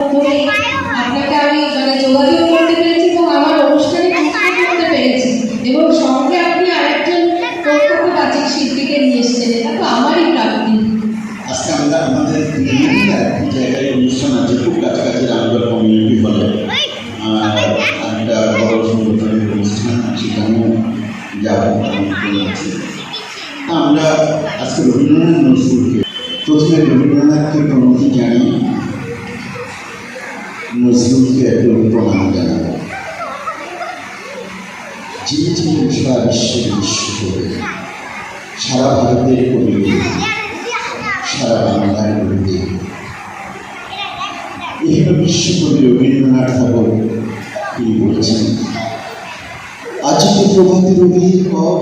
আপনাকে আমি যোগাযোগ করতে পেরেছি এবং আমার অনুষ্ঠানে উপস্থিত করতে পেরেছি এবং সঙ্গে আপনি আরেকজন প্রখ্যাত বাচিক শিল্পীকে নিয়ে এসেছেন, এটা তো আমারই প্রাপ্তি। আজকে আমরা আমাদের একটি জায়গায় অনুষ্ঠান আছে, খুব কাছাকাছি রামগড় কমিউনিটি হলে একটা বড় সংগঠনের অনুষ্ঠান, সেখানেও যাবো। আমরা আজকে রবীন্দ্রনাথ নজরুলকে প্রথমে রবীন্দ্রনাথকে প্রণতি জানিয়ে নজরুলকে একটু প্রণাম জানাবো। যিনি ছিলেন সারা বিশ্বের বিশ্বকবি, সারা ভারতের কবি, সারা বাংলার কবি। এই হল বিশ্বকবি রবীন্দ্রনাথ ঠাকুর। তিনি বলছেন, আজকে প্রভাতী রবির পর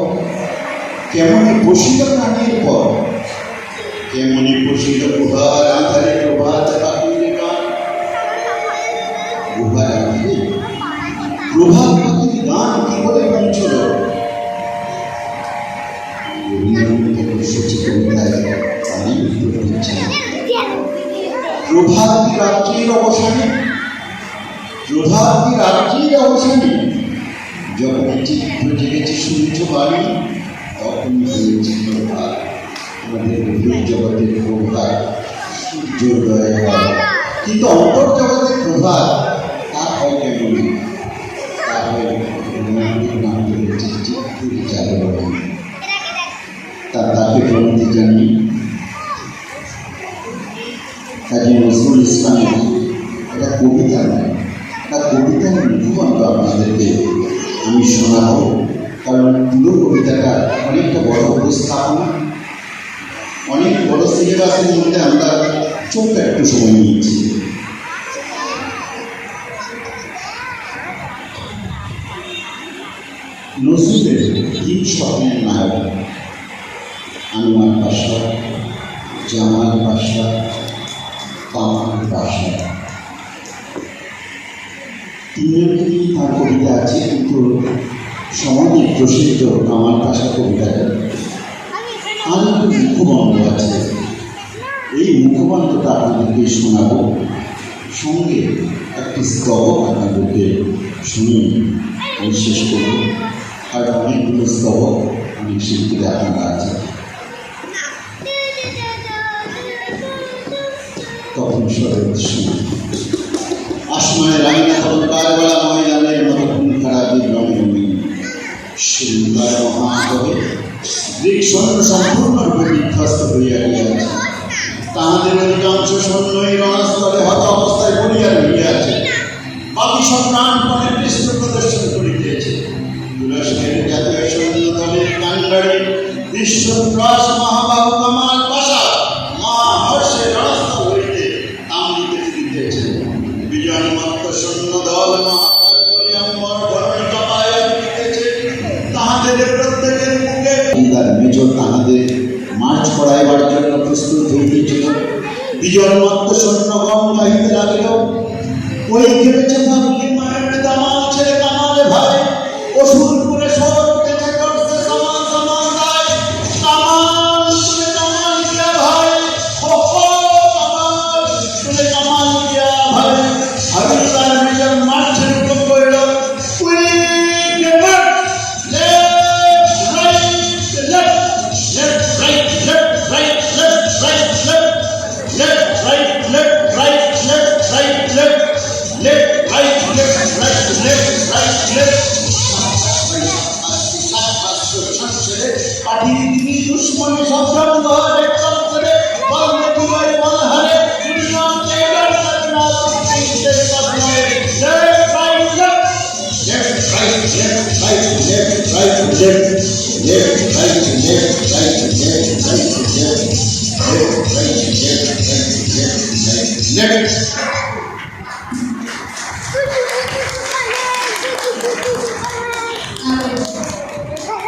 কেমনই বসিল প্রাণের পর, কেমনই বসিল প্রভার আধারে প্রভাত পাখির গান। প্রভার আধারে প্রভাত পাখির গান কি বলে পৌঁছল? রবীন্দ্রনাথ সূচি কবিতায় আমি উত্তর দিচ্ছেন, প্রভাত রাত্রির অবসানে, প্রভাত রাত্রির অবসানে যখন চিত্র জেগেছে সূর্য বাণী, তখন হয়েছে প্রভাত। আমাদের গভীর জগতের প্রভাত সূর্যোদয় হয়, কিন্তু অন্তর জগতের প্রভাত তার হয় কেমন? তার হয় তাকে প্রণতি জানি। কাজী নজরুল ইসলামের একটা কবিতা নয়, তার কবিতার মুখবন্ধ আপনাদেরকে আমি শোনাবো, কারণ পুরো কবিতাটা অনেকটা বড় উপস্থাপনা, অনেক বড় সিলেবাসের মধ্যে আমরা ছোট্ট একটু সময় নিয়েছি। নজরুলের তিন স্বপ্নের নায়ক আনোয়ার পাশা, জামাল পাশা, কামাল পাশা, তিনজনকে নিয়ে তার কবিতা আছে, কিন্তু সমাজে প্রসিদ্ধ কামাল পাশা কবিতাটা আর একটু মুখবন্ধ আছে। এই মুখবন্ধটা আপনাদেরকে শোনাব, সঙ্গে একটি স্তবক আপনাদেরকে শুনে আমি শেষ করব। আর অনেকগুলো স্তবক অনেক শিল্পীরা আপনারা আছে। তখন শরৎ সময় আসমানের রাঙিনা অলঙ্কার বলা ময়দানের মতো খুন খারাপের রঙভূমি সুন্দর মহাকবে গ্রীক সৈন্য সম্পূর্ণরূপে বিধ্বস্ত হইয়া গিয়াছে। তাহাদের অধিকাংশ সৈন্যই রণস্থলে হত অবস্থায় পড়িয়া রহিয়াছে, বাকি সব প্রাণপণে পৃষ্ঠ প্রদর্শন করিতেছে। তুরস্কের জাতীয় সৈন্য দলের কাণ্ডারে বিশ্বত্রাস মহাবাহু কামাল পাশা মহাহর্ষে রণস্থল হইতে তাম্বিতে ফিরিতেছে। বিজয়মত্ত সৈন্য দল মেজর তাহাদের মার্চ করাইবার জন্য প্রস্তুত হইতেছিল। বিজয়মত্ত সৈন্যগণ গাহিতে লাগিল, ওই ভেবেছে ভাবলি মায়ের দামাল ছেলে কামালে ভাই, অসুরপুরে শহর উঠেছে করছে সমান সমান দায়। কামাল শুনে কামাল গিয়া ভাই, ও কামাল শুনে কামাল গিয়া ভাই। হাবিলদার মেজর মার্চের উপর করিল, দুশ্মনী সবজন করে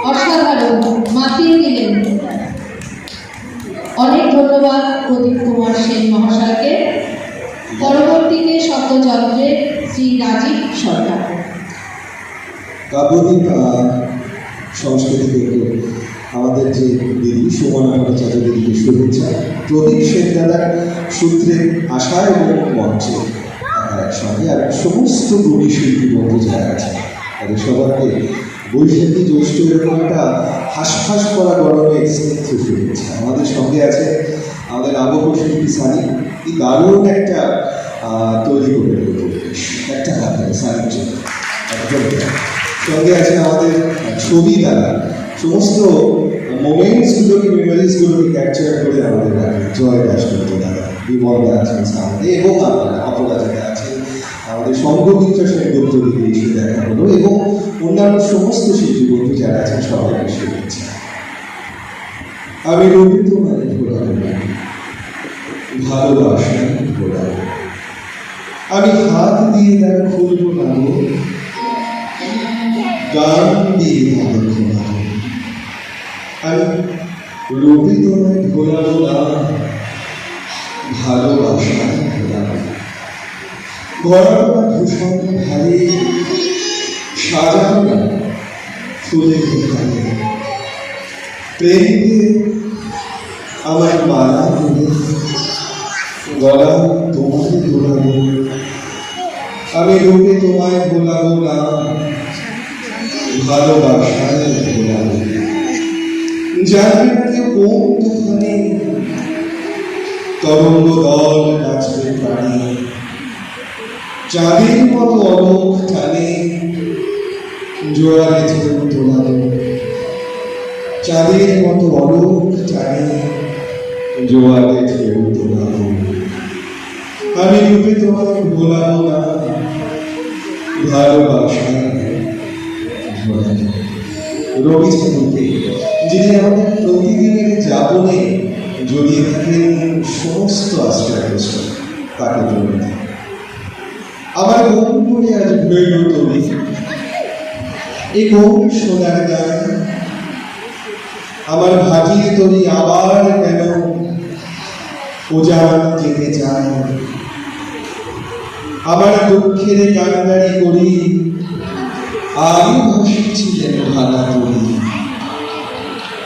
অসাধারণ মাতিয়ে দিলেন। অনেক ধন্যবাদ প্রদীপ কুমার সেন মহাশয়কে। পরবর্তীতে শব্দযন্ত্রে শ্রী রাজীব সরকার। কাব্যদীপ সংস্কৃতি থেকে আমাদের যে দিদি সুমনা ভট্টাচার্য দিদিকে শুভেচ্ছা। প্রদীপ সেন দাদার সূত্রে আশা এবং মঞ্চে সঙ্গে আর সমস্ত গুণী শিল্পী বন্ধু যারা আছে তাদের সবাইকে বৈশাখী জ্যৈষ্ঠ এরকম একটা হাঁসফাঁস করা গরমে স্নিগ্ধ শুভেচ্ছা। আমাদের সঙ্গে আছে আমাদের আবহ শিল্পী সানি, কি দারুণ একটা তৈরি করে দিল পরিবেশ, একটা হাত ধরে সানির জন্য। একদম সঙ্গে আছে আমাদের ছবি দ্বারা সমস্ত মোমেন্টসগুলোকে মেমোরিজগুলোকে ক্যাপচার করে আমাদের রাখেন জয় দাশগুপ্ত দাদা, বিমল দা আছেন সামনে এবং আপনারা অপরাজিতা আছেন, আমাদের সঙ্গমিত্র সেনগুপ্ত দিকে এসে দেখা হলো এবং অন্যান্য সমস্ত শিল্পী বন্ধু যারা আছেন সবাইকে শুভেচ্ছা। আমি রবি তোমার ঘোরাবো না, ভালোবাসা ঘোরাবো, আমি হাত দিয়ে তারা খুলবো না গো, গান দিয়ে তাদের ঘোরাবো, আমি রবি তোমায় ঘোরাবো না, ভালোবাসা ঘোরাবো, ঘোরাবো না ভূষণ ভারী, সাজাবো না ফুলে ঘোরাবো, প্রেমকে আমার মালা করে গলা তোমায় দোলাবো, আমি রূপে তোমায় ভোলাবো না, ভালোবাসায় ভোলাবো, জানবে না কেউ কোন তুফানে তরঙ্গ দল নাচবে প্রাণী, চাঁদের মতো অলোক টানে জোয়ারে ঢেউ তোলাবো, চাঁদের মতো অলোক টানে জোয়ারে ঢেউ তোলাবো, আমি রূপে তোমায় ভোলাবো না, ভালোবাসায় ভোলাবো। রবি ঠাকুরকে যিনি আমাদের প্রতিদিনের যাপনে জড়িয়ে থাকেন সমস্ত আশ্রয় কষ্ট, তাকে ধন্যবাদ। আমার মন করে আজ ভৈল তুমি, এই কোন সোনার গান, আমার ভাটির তরি আবার কেন উজান যেতে চায়, আমার দুঃখের কান্নারি করি আরো ভাসছিলেন ভাঙা করি,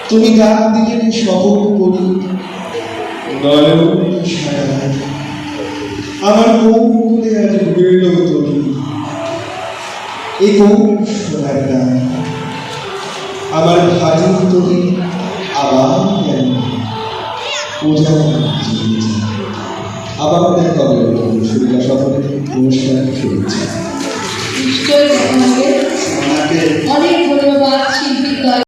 তুমি ডাক দিলেন সবক করি নয়ন সারা, আমার কোন করে আজ ভৈল তুমি, এই কোন সোনার গান, আমার ভাটির তরি আবার কেন উজান যেতে চায়। আবার দেখা হবে সুবিধা সফরে, নমস্কার, শুভেচ্ছা। নিশ্চয়ই দেখা হবে। অনেক ধন্যবাদ।